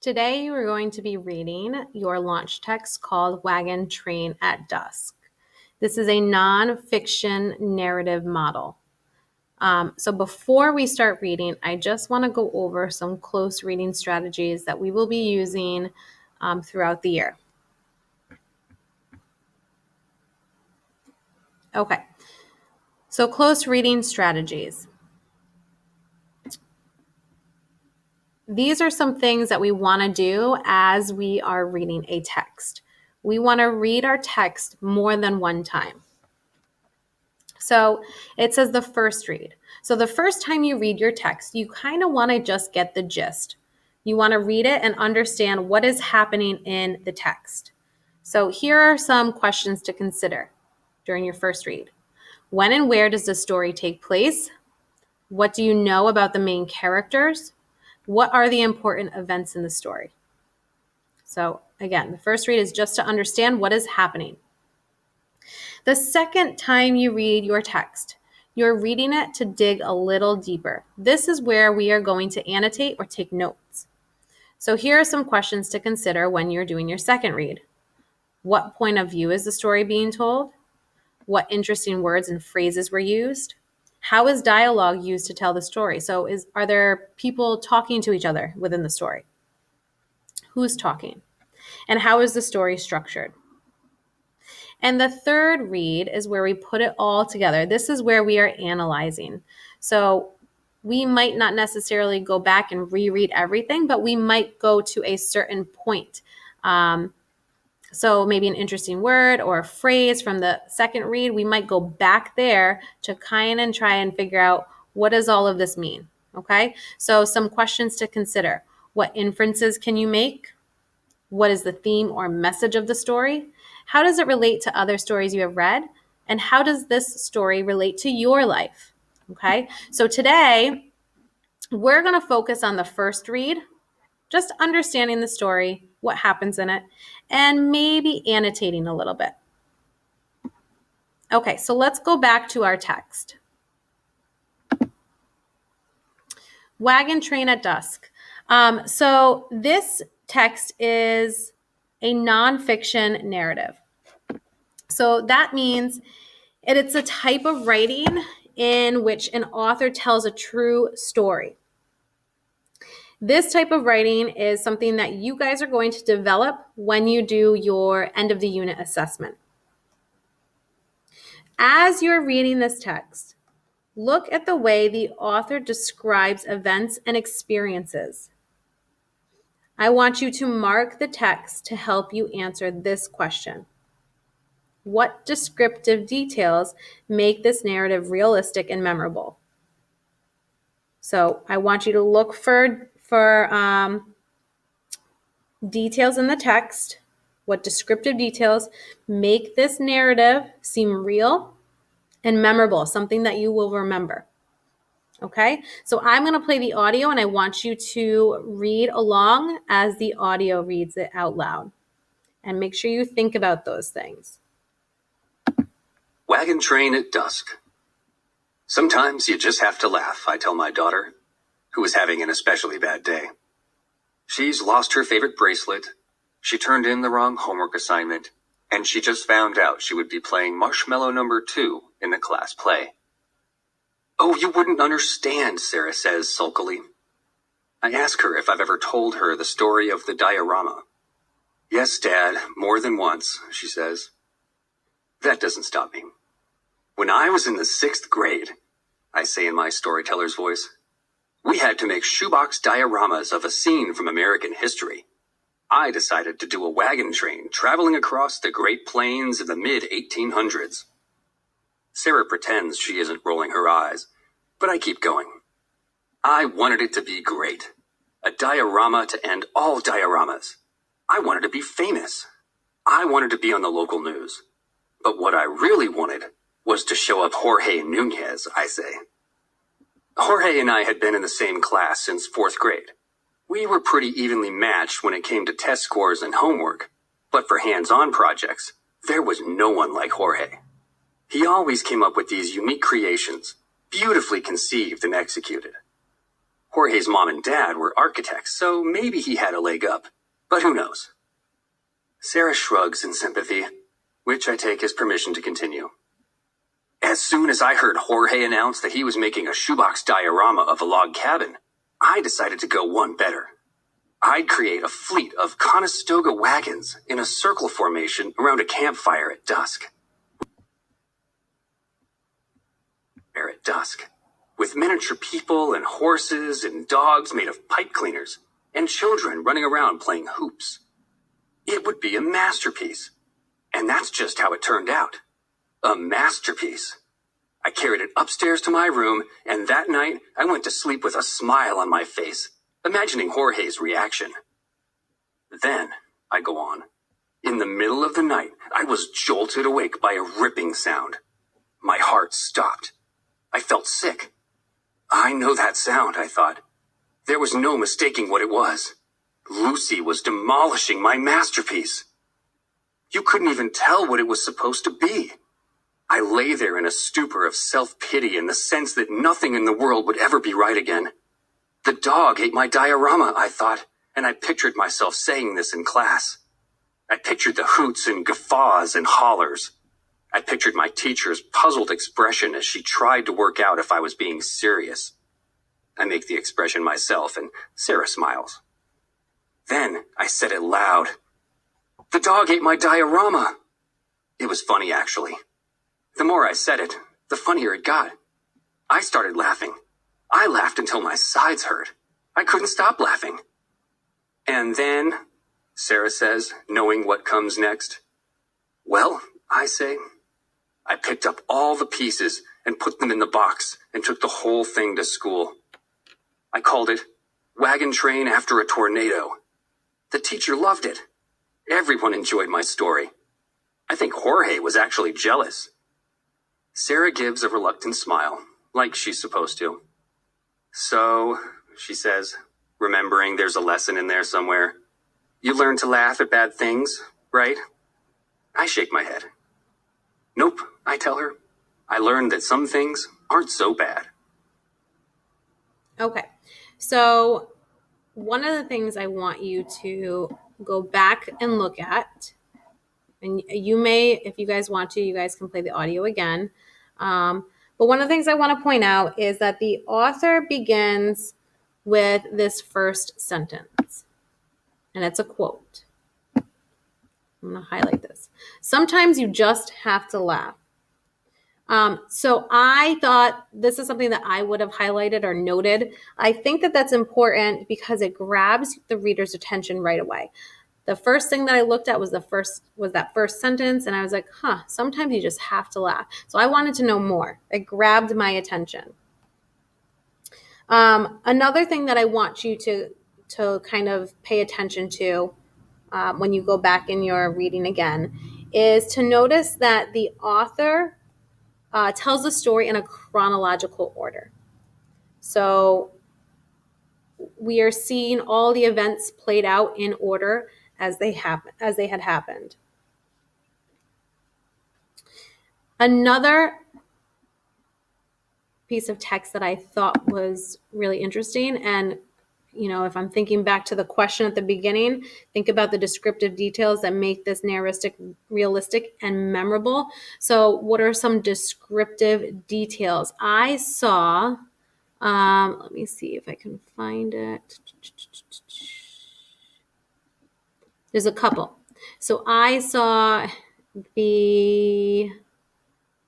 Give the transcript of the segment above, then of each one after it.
Today, we're going to be reading your launch text called Wagon Train at Dusk. This is a nonfiction narrative model. So before we start reading, I just want to go over some close reading strategies that we will be using throughout the year. Okay, so close reading strategies. These are some things that we want to do as we are reading a text. We want to read our text more than one time. So it says the first read. So the first time you read your text, you kind of want to just get the gist. You want to read it and understand what is happening in the text. So here are some questions to consider during your first read. When and where does the story take place? What do you know about the main characters? What are the important events in the story? So again, the first read is just to understand what is happening. The second time you read your text, you're reading it to dig a little deeper. This is where we are going to annotate or take notes. So here are some questions to consider when you're doing your second read. What point of view is the story being told? What interesting words and phrases were used? How is dialogue used to tell the story? So are there people talking to each other within the story? Who's talking? And how is the story structured? And the third read is where we put it all together. This is where we are analyzing. So we might not necessarily go back and reread everything, but we might go to a certain point. So maybe an interesting word or a phrase from the second read, we might go back there to kind of try and figure out what does all of this mean, okay? So some questions to consider. What inferences can you make? What is the theme or message of the story? How does it relate to other stories you have read? And how does this story relate to your life? Okay, so today we're going to focus on the first read, just understanding the story, what happens in it, and maybe annotating a little bit. Okay, so let's go back to our text. Wagon Train at Dusk. So this text is a nonfiction narrative. So that means it's a type of writing in which an author tells a true story. This type of writing is something that you guys are going to develop when you do your end of the unit assessment. As you're reading this text, look at the way the author describes events and experiences. I want you to mark the text to help you answer this question. What descriptive details make this narrative realistic and memorable? So I want you to look for details in the text. What descriptive details make this narrative seem real and memorable, something that you will remember. Okay, so I'm going to play the audio and I want you to read along as the audio reads it out loud. And make sure you think about those things. Wagon Train at Dusk. Sometimes you just have to laugh, I tell my daughter, who is having an especially bad day. She's lost her favorite bracelet, she turned in the wrong homework assignment, and she just found out she would be playing Marshmallow number 2 in the class play. Oh, you wouldn't understand, Sarah says sulkily. I ask her if I've ever told her the story of the diorama. Yes, Dad, more than once, she says. That doesn't stop me. When I was in the 6th grade, I say in my storyteller's voice, we had to make shoebox dioramas of a scene from American history. I decided to do a wagon train traveling across the Great Plains in the mid-1800s. Sarah pretends she isn't rolling her eyes, but I keep going. I wanted it to be great. A diorama to end all dioramas. I wanted to be famous. I wanted to be on the local news. But what I really wanted was to show up Jorge Nunez, I say. Jorge and I had been in the same class since 4th grade. We were pretty evenly matched when it came to test scores and homework, but for hands-on projects, there was no one like Jorge. He always came up with these unique creations, beautifully conceived and executed. Jorge's mom and dad were architects, so maybe he had a leg up. But who knows? Sarah shrugs in sympathy, which I take as permission to continue. As soon as I heard Jorge announce that he was making a shoebox diorama of a log cabin, I decided to go one better. I'd create a fleet of Conestoga wagons in a circle formation around a campfire at dusk. With miniature people and horses and dogs made of pipe cleaners, and children running around playing hoops. It would be a masterpiece. And that's just how it turned out. A masterpiece. I carried it upstairs to my room, and that night I went to sleep with a smile on my face, imagining Jorge's reaction. Then, I go on. In the middle of the night, I was jolted awake by a ripping sound. My heart stopped. I felt sick. I know that sound, I thought. There was no mistaking what it was. Lucy was demolishing my masterpiece. You couldn't even tell what it was supposed to be. I lay there in a stupor of self-pity and the sense that nothing in the world would ever be right again. The dog ate my diorama, I thought, and I pictured myself saying this in class. I pictured the hoots and guffaws and hollers. I pictured my teacher's puzzled expression as she tried to work out if I was being serious. I make the expression myself, and Sarah smiles. Then I said it loud. The dog ate my diorama. It was funny, actually. The more I said it, the funnier it got. I started laughing. I laughed until my sides hurt. I couldn't stop laughing. And then, Sarah says, knowing what comes next. Well, I say, I picked up all the pieces and put them in the box and took the whole thing to school. I called it Wagon Train After a Tornado. The teacher loved it. Everyone enjoyed my story. I think Jorge was actually jealous. Sarah gives a reluctant smile, like she's supposed to. So, she says, remembering there's a lesson in there somewhere. You learn to laugh at bad things, right? I shake my head. Nope, I tell her. I learned that some things aren't so bad. Okay, so one of the things I want you to go back and look at, and you may, if you guys want to, you guys can play the audio again. But one of the things I want to point out is that the author begins with this first sentence, and it's a quote. I'm going to highlight this. Sometimes you just have to laugh. So I thought this is something that I would have highlighted or noted. I think that that's important because it grabs the reader's attention right away. The first thing that I looked at was that first sentence, and I was like, sometimes you just have to laugh. So I wanted to know more. It grabbed my attention. Another thing that I want you to kind of pay attention to when you go back in your reading again is to notice that the author tells the story in a chronological order. So we are seeing all the events played out in order as they had happened. Another piece of text that I thought was really interesting, and if I'm thinking back to the question at the beginning, think about the descriptive details that make this narrative realistic and memorable. So what are some descriptive details? I saw, let me see if I can find it. There's a couple. So I saw the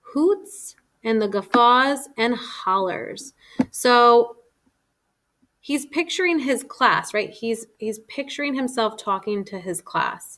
hoots and the guffaws and hollers. So he's picturing his class, right? He's picturing himself talking to his class.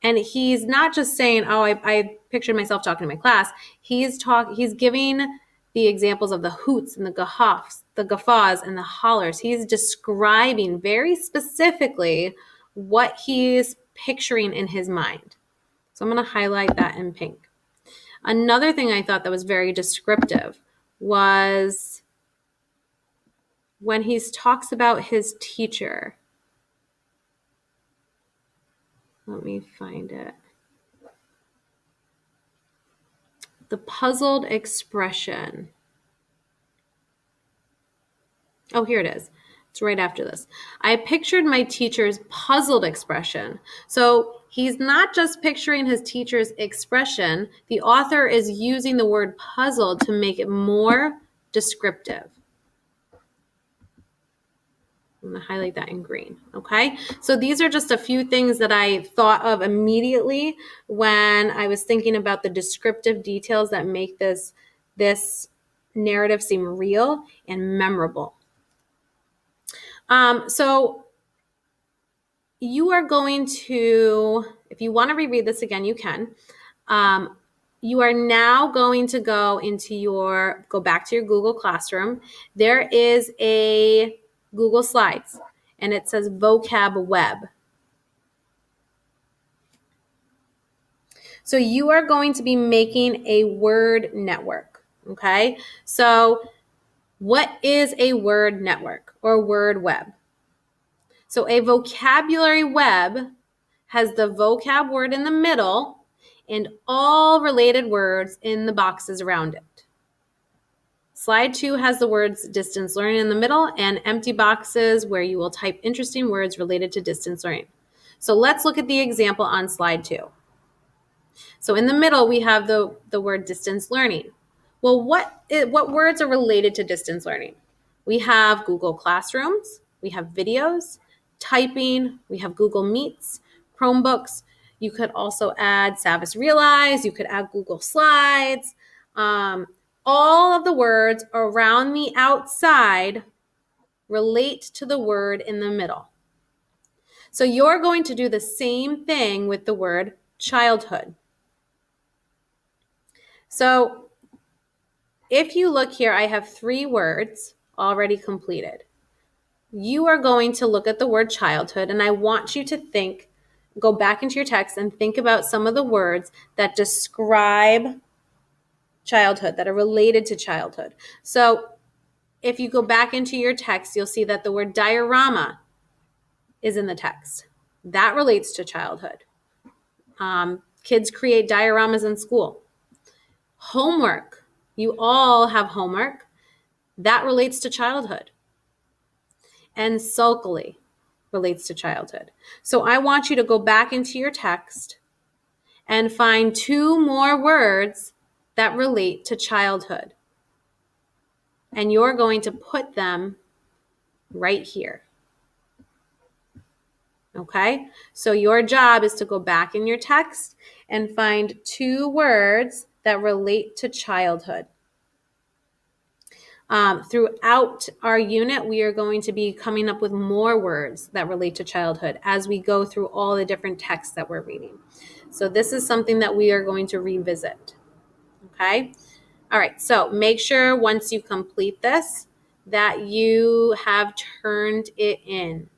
And he's not just saying, I pictured myself talking to my class. He's giving the examples of the hoots and the guffaws and the hollers. He's describing very specifically what he's picturing in his mind. So I'm going to highlight that in pink. Another thing I thought that was very descriptive was when he talks about his teacher. Let me find it. The puzzled expression. Oh, here it is. It's right after this. I pictured my teacher's puzzled expression. So he's not just picturing his teacher's expression. The author is using the word puzzled to make it more descriptive. I'm going to highlight that in green. Okay. So these are just a few things that I thought of immediately when I was thinking about the descriptive details that make this narrative seem real and memorable. So you are going to, if you want to reread this again, you can. You are now going to go back to your Google Classroom. There is a Google Slides, and it says Vocab Web. So you are going to be making a word network, okay? So what is a word network or word web? So a vocabulary web has the vocab word in the middle and all related words in the boxes around it. Slide 2 has the words distance learning in the middle and empty boxes where you will type interesting words related to distance learning. So let's look at the example on slide 2. So in the middle, we have the word distance learning. Well, what words are related to distance learning? We have Google Classrooms, we have videos, typing, we have Google Meets, Chromebooks. You could also add Savvis Realize, you could add Google Slides. All of the words around the outside relate to the word in the middle. So you're going to do the same thing with the word childhood. So if you look here, I have 3 words already completed. You are going to look at the word childhood, and I want you to go back into your text and think about some of the words that describe childhood, that are related to childhood. So if you go back into your text, you'll see that the word diorama is in the text. That relates to childhood. Kids create dioramas in school. Homework. You all have homework. That relates to childhood. And sulkily relates to childhood. So I want you to go back into your text and find 2 more words that relate to childhood. And you're going to put them right here. Okay? So your job is to go back in your text and find 2 words that relate to childhood. Throughout our unit, we are going to be coming up with more words that relate to childhood as we go through all the different texts that we're reading. So this is something that we are going to revisit. Okay? All right, so make sure once you complete this that you have turned it in.